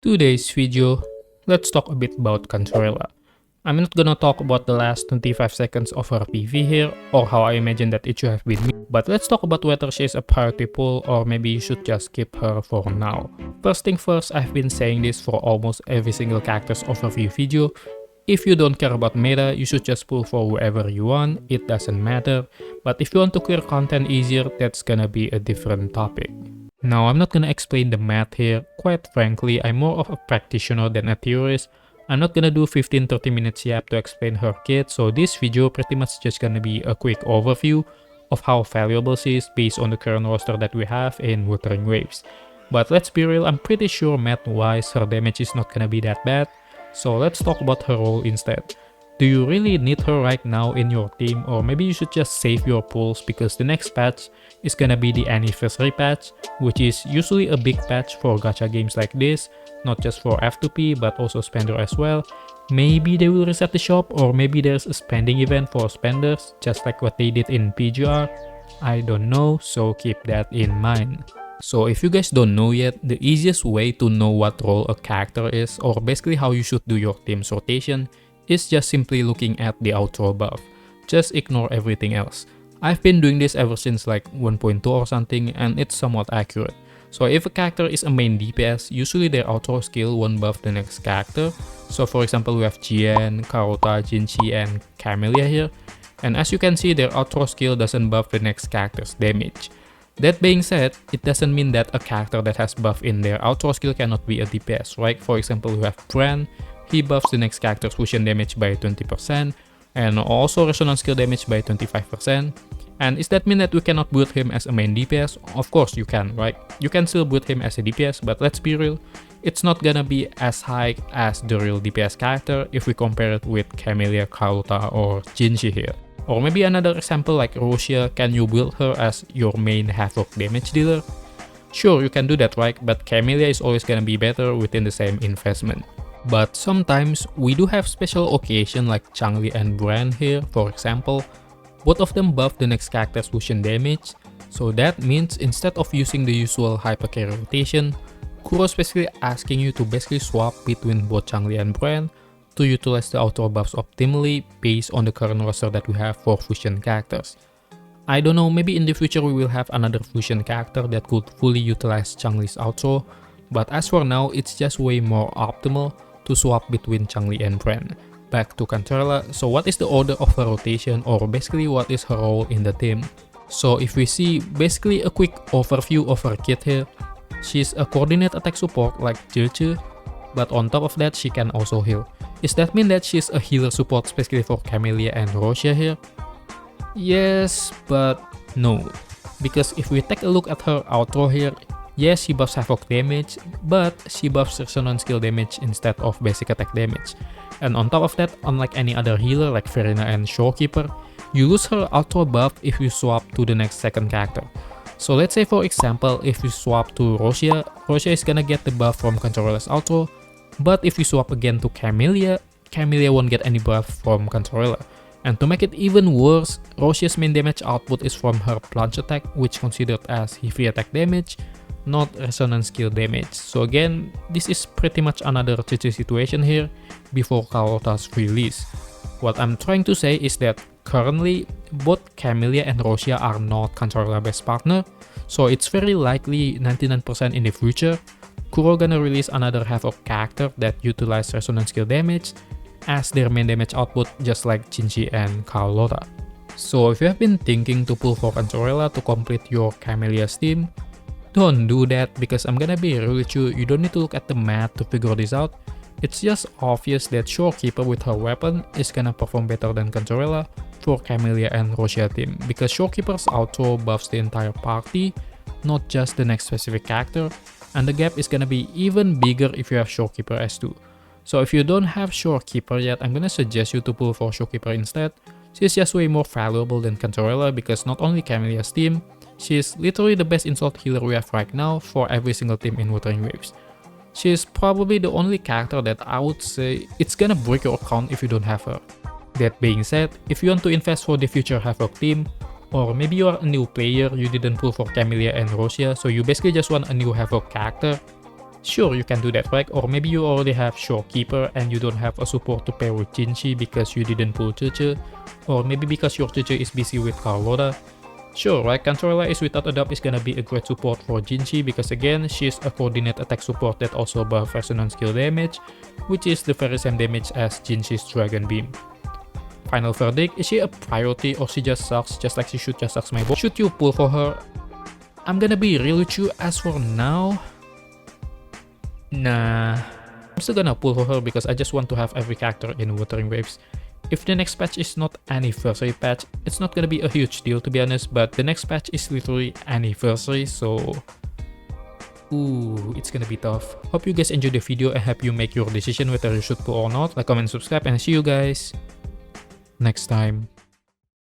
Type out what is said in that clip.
Today's video, let's talk a bit about Cantarella. I'm not gonna talk about the last 25 seconds of her PV here, or how I imagine that it should have been me, but let's talk about whether she is a priority pull or maybe you should just skip her for now. First thing first, I've been saying this for almost every single character's overview video. If you don't care about meta, you should just pull for whoever you want, it doesn't matter. But if you want to clear content easier, that's gonna be a different topic. Now, I'm not gonna explain the math here. Quite frankly, I'm more of a practitioner than a theorist. I'm not gonna do 15-30 minutes yap to explain her kit, so this video pretty much just gonna be a quick overview of how valuable she is based on the current roster that we have in Wuthering Waves. But let's be real, I'm pretty sure math-wise her damage is not gonna be that bad, so let's talk about her role instead. Do you really need her right now in your team, or maybe you should just save your pulls because the next patch is gonna be the anniversary patch, which is usually a big patch for gacha games like this, not just for F2P but also spender as well. Maybe they will reset the shop, or maybe there's a spending event for spenders, just like what they did in PGR. I don't know, so keep that in mind. So if you guys don't know yet, the easiest way to know what role a character is, or basically how you should do your team's rotation, is just simply looking at the outro buff. Just ignore everything else. I've been doing this ever since like 1.2 or something, and it's somewhat accurate. So if a character is a main DPS, usually their outro skill won't buff the next character. So for example, we have Jian, Karota, Jinchi, and Camellia here. And as you can see, their outro skill doesn't buff the next character's damage. That being said, it doesn't mean that a character that has buff in their outro skill cannot be a DPS, right? For example, we have Bran. He buffs the next character's fusion damage by 20% and also resonance skill damage by 25%. And is that mean that we cannot build him as a main DPS? Of course you can, right? You can still build him as a DPS, but let's be real, it's not gonna be as high as the real DPS character if we compare it with Camellia, Karota, or Jinchi here. Or maybe another example like Rosia, can you build her as your main Havoc damage dealer? Sure, you can do that, right? But Camellia is always gonna be better within the same investment. But sometimes we do have special occasion like Changli and Bran here, for example. Both of them buff the next character's fusion damage, so that means instead of using the usual hyper carry rotation, Kuro's basically asking you to basically swap between both Changli and Bran to utilize the outro buffs optimally based on the current roster that we have for fusion characters. I don't know, maybe in the future we will have another fusion character that could fully utilize Changli's outro, but as for now, it's just way more optimal to swap between Changli and Bran. Back to Cantarella, so what is the order of her rotation, or basically what is her role in the team? So if we see basically a quick overview of her kit here, she's a coordinate attack support like Zilche, but on top of that she can also heal. Is that mean that she's a healer support specifically for Camellia and Rosia here? Yes, but no. Because if we take a look at her outro here, yes, she buffs Havoc damage, but she buffs resonance skill damage instead of basic attack damage. And on top of that, unlike any other healer like Verena and Shorekeeper, you lose her outro buff if you swap to the next second character. So let's say for example, if you swap to Rosia, Rosia is gonna get the buff from Cantarella's outro, but if you swap again to Camellia, Camellia won't get any buff from Cantarella. And to make it even worse, Rosia's main damage output is from her plunge attack, which considered as heavy attack damage, not resonance skill damage. So again, this is pretty much another GG situation here before Karota's release. What I'm trying to say is that currently both Camellia and Rosia are not Cantarella best partner, so it's very likely 99% in the future Kuro gonna release another Havoc character that utilize resonance skill damage as their main damage output, just like Jinchi and Carlotta. So if you have been thinking to pull for Cantarella to complete your Camellia's team, don't do that, because I'm gonna be really true, you don't need to look at the math to figure this out. It's just obvious that Shorekeeper with her weapon is gonna perform better than Cantarella for Camellia and Rosia team, because Shorekeeper's outro buffs the entire party, not just the next specific character, and the gap is gonna be even bigger if you have Shorekeeper S2. So if you don't have Shorekeeper yet, I'm gonna suggest you to pull for Shorekeeper instead. She's just way more valuable than Cantarella, because not only Camellia's team, she's literally the best insult healer we have right now for every single team in Wuthering Waves. She's probably the only character that I would say it's gonna break your account if you don't have her. That being said, if you want to invest for the future Havoc team, or maybe you are a new player, you didn't pull for Camellia and Rosia, so you basically just want a new Havoc character, Sure, you can do that, right? Or maybe you already have Shorekeeper and you don't have a support to pair with Jinchi because you didn't pull Cheche, or maybe because your Cheche is busy with Carlotta. Sure, right? Cantarella is without a doubt is gonna be a great support for Jinchi because again, she's a coordinate attack support that also buff resonance skill damage, which is the very same damage as Jinchi's Dragon Beam. Final verdict, is she a priority or she just sucks just like she should just sucks my boy? Should you pull for her? I'm gonna be real with you, as for now, nah. I'm still gonna pull for her because I just want to have every character in Wuthering Waves. If the next patch is not anniversary patch, it's not gonna be a huge deal to be honest, but the next patch is literally anniversary, so ooh, it's gonna be tough. Hope you guys enjoyed the video and help you make your decision whether you should pull or not. Like, comment, subscribe, and see you guys next time.